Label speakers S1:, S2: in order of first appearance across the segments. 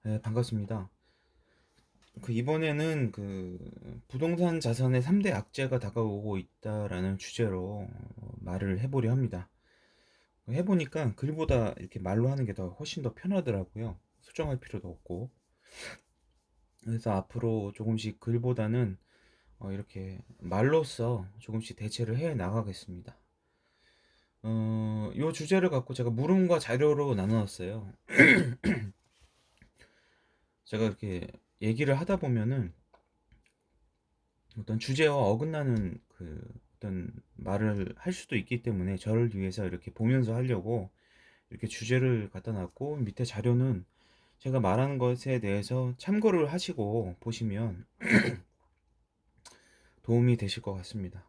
S1: 네, 반갑습니다. 이번에는 부동산 자산의 3대 악재가 다가오고 있다라는 주제로 말을 해보려 합니다. 해보니까 글보다 이렇게 말로 하는 게 훨씬 더 편하더라고요. 수정할 필요도 없고. 그래서 앞으로 조금씩 글보다는 이렇게 말로써 조금씩 대체를 해 나가겠습니다. 이 주제를 갖고 제가 물음과 자료로 나눴어요. 제가 이렇게 얘기를 하다 보면은 어떤 주제와 어긋나는 어떤 말을 할 수도 있기 때문에 저를 위해서 이렇게 보면서 하려고 이렇게 주제를 갖다 놨고, 밑에 자료는 제가 말하는 것에 대해서 참고를 하시고 보시면 도움이 되실 것 같습니다.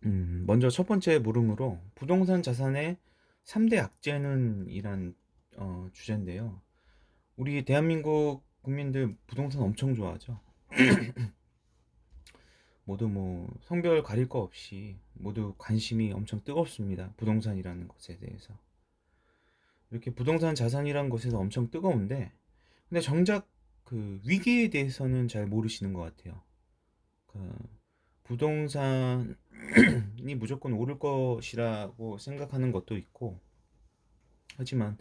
S1: 먼저 첫 번째 물음으로 부동산 자산의 3대 악재는 이란 주제인데요. 우리 대한민국 국민들 부동산 엄청 좋아하죠. 모두 뭐 성별 가릴 거 없이 모두 관심이 엄청 뜨겁습니다. 부동산이라는 것에 대해서. 이렇게 부동산 자산이라는 것에서 엄청 뜨거운데, 근데 정작 위기에 대해서는 잘 모르시는 것 같아요. 그 부동산이 무조건 오를 것이라고 생각하는 것도 있고, 하지만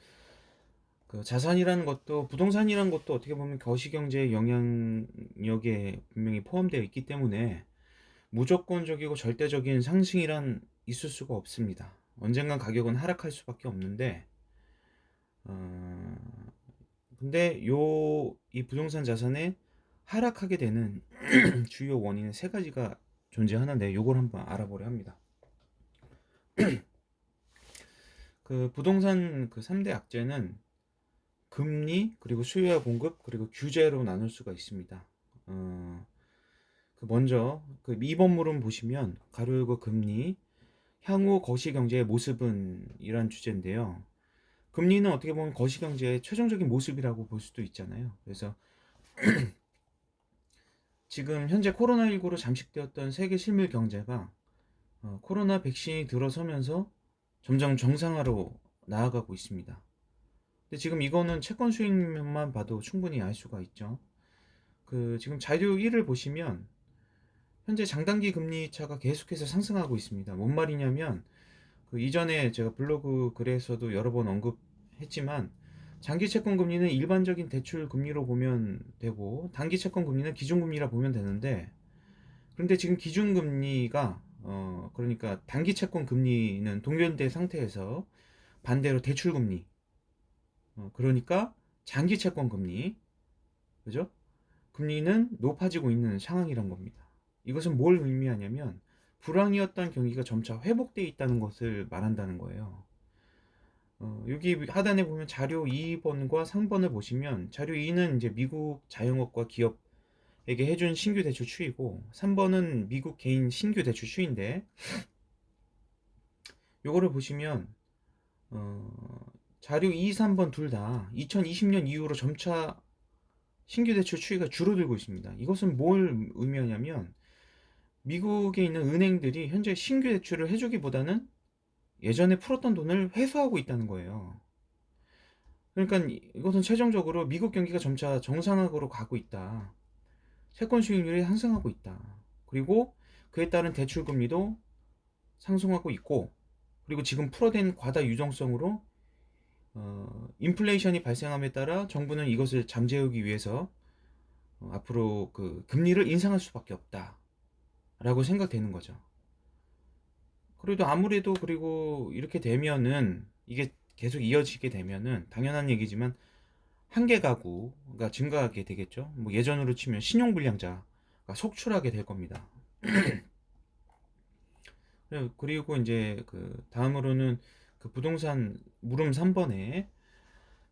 S1: 자산이라는 것도, 부동산이라는 것도 어떻게 보면 거시경제의 영향력에 분명히 포함되어 있기 때문에 무조건적이고 절대적인 상승이란 있을 수가 없습니다. 언젠간 가격은 하락할 수밖에 없는데, 어, 근데 이 부동산 자산에 하락하게 되는 주요 원인은 세 가지가 존재하는데, 요걸 한번 알아보려 합니다. 부동산 3대 악재는 금리, 그리고 수요와 공급, 그리고 규제로 나눌 수가 있습니다. 먼저 2번 물음 보시면 가로 열고 금리, 향후 거시경제의 모습은 이란 주제인데요. 금리는 어떻게 보면 거시경제의 최종적인 모습이라고 볼 수도 있잖아요. 그래서 지금 현재 코로나19로 잠식되었던 세계 실물 경제가 코로나 백신이 들어서면서 점점 정상화로 나아가고 있습니다. 근데 지금 이거는 채권 수익률만 봐도 충분히 알 수가 있죠. 지금 자료 1을 보시면 현재 장단기 금리 차가 계속해서 상승하고 있습니다. 뭔 말이냐면, 이전에 제가 블로그 글에서도 여러 번 언급했지만, 장기 채권 금리는 일반적인 대출 금리로 보면 되고, 단기 채권 금리는 기준금리라 보면 되는데, 그런데 지금 기준금리가 그러니까 단기 채권 금리는 동결된 상태에서, 반대로 대출 금리, 그러니까 장기 채권 금리, 그죠? 금리는 높아지고 있는 상황이란 겁니다. 이것은 뭘 의미하냐면, 불황이었던 경기가 점차 회복되어 있다는 것을 말한다는 거예요. 여기 하단에 보면 자료 2번과 3번을 보시면, 자료 2는 이제 미국 자영업과 기업에게 해준 신규 대출 추이고, 3번은 미국 개인 신규 대출 추이인데, 요거를 보시면 자료 2, 3번 둘 다 2020년 이후로 점차 신규 대출 추이가 줄어들고 있습니다. 이것은 뭘 의미하냐면, 미국에 있는 은행들이 현재 신규 대출을 해주기보다는 예전에 풀었던 돈을 회수하고 있다는 거예요. 그러니까 이것은 최종적으로 미국 경기가 점차 정상으로 가고 있다. 채권 수익률이 상승하고 있다. 그리고 그에 따른 대출 금리도 상승하고 있고, 그리고 지금 풀어낸 과다 유동성으로 인플레이션이 발생함에 따라 정부는 이것을 잠재우기 위해서 앞으로 금리를 인상할 수밖에 없다라고 생각되는 거죠. 그래도 아무래도, 그리고 이렇게 되면은, 이게 계속 이어지게 되면은 당연한 얘기지만 한계 가구가 증가하게 되겠죠. 뭐 예전으로 치면 신용불량자가 속출하게 될 겁니다. 그리고 이제 다음으로는 부동산 물음 3번에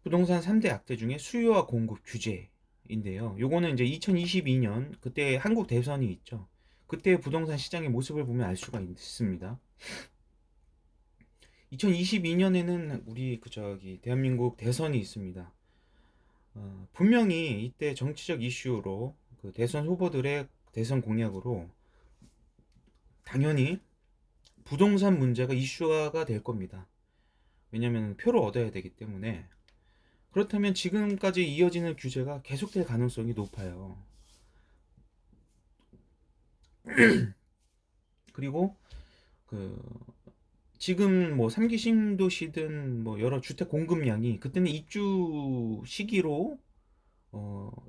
S1: 부동산 3대 악재 중에 수요와 공급 규제인데요. 요거는 이제 2022년 그때 한국 대선이 있죠. 그때 부동산 시장의 모습을 보면 알 수가 있습니다. 2022년에는 우리 대한민국 대선이 있습니다. 분명히 이때 정치적 이슈로 대선 후보들의 대선 공약으로 당연히 부동산 문제가 이슈화가 될 겁니다. 왜냐면 표를 얻어야 되기 때문에. 그렇다면 지금까지 이어지는 규제가 계속될 가능성이 높아요. 그리고 그 지금 뭐 3기 신도시든 뭐 여러 주택 공급량이 그때는 입주 시기로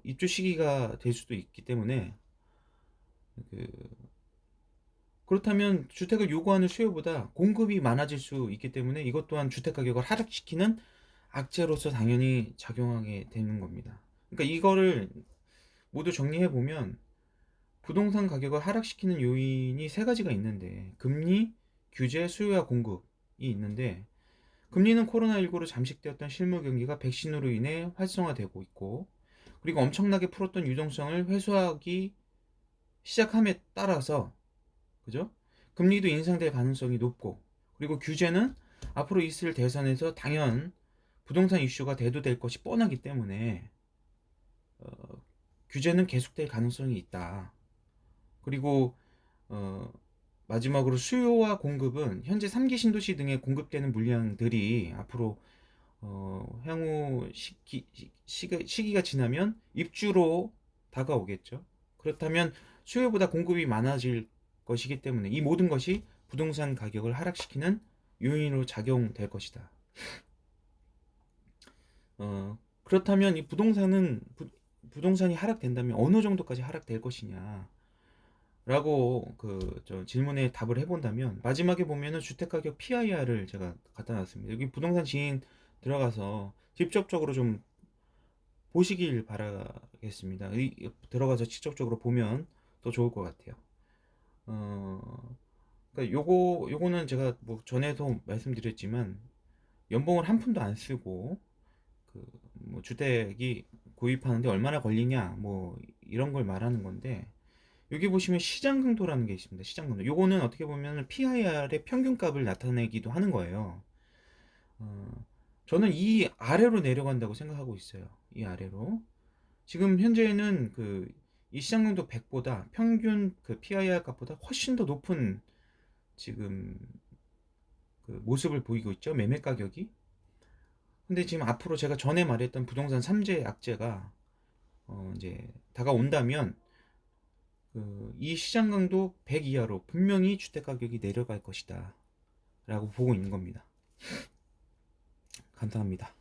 S1: 입주 시기가 될 수도 있기 때문에 그 그렇다면 주택을 요구하는 수요보다 공급이 많아질 수 있기 때문에 이것 또한 주택 가격을 하락시키는 악재로서 당연히 작용하게 되는 겁니다. 그러니까 이거를 모두 정리해 보면 부동산 가격을 하락시키는 요인이 세 가지가 있는데 금리, 규제, 수요와 공급이 있는데 금리는 코로나19로 잠식되었던 실물 경기가 백신으로 인해 활성화되고 있고 그리고 엄청나게 풀었던 유동성을 회수하기 시작함에 따라서 그죠? 금리도 인상될 가능성이 높고 그리고 규제는 앞으로 있을 대선에서 당연 부동산 이슈가 대두될 것이 뻔하기 때문에 어, 규제는 계속될 가능성이 있다. 그리고 어, 마지막으로 수요와 공급은 현재 3기 신도시 등에 공급되는 물량들이 앞으로 향후 시기가 지나면 입주로 다가오겠죠. 그렇다면 수요보다 공급이 많아질 것이기 때문에 이 모든 것이 부동산 가격을 하락시키는 요인으로 작용될 것이다. 그렇다면 이 부동산이 하락된다면 어느 정도까지 하락될 것이냐? 라고 저 질문에 답을 해본다면 마지막에 보면은 주택가격 PIR을 제가 갖다 놨습니다. 여기 부동산 지인 들어가서 직접적으로 좀 보시길 바라겠습니다. 들어가서 직접적으로 보면 더 좋을 것 같아요. 그러니까 요거는 제가 뭐 전에도 말씀드렸지만 연봉을 한 푼도 안 쓰고 뭐 주택이 구입하는데 얼마나 걸리냐 뭐 이런 걸 말하는 건데 여기 보시면 시장 강도라는 게 있습니다. 시장 강도. 요거는 어떻게 보면 PIR의 평균값을 나타내기도 하는 거예요. 어, 저는 이 아래로 내려간다고 생각하고 있어요. 이 아래로. 지금 현재는 이 시장 강도 100보다 평균 PIR 값보다 훨씬 더 높은 지금 모습을 보이고 있죠. 매매 가격이. 근데 지금 앞으로 제가 전에 말했던 부동산 3재 악재가 이제 다가온다면 이 시장 강도 100 이하로 분명히 주택 가격이 내려갈 것이다 라고 보고 있는 겁니다. 감사합니다.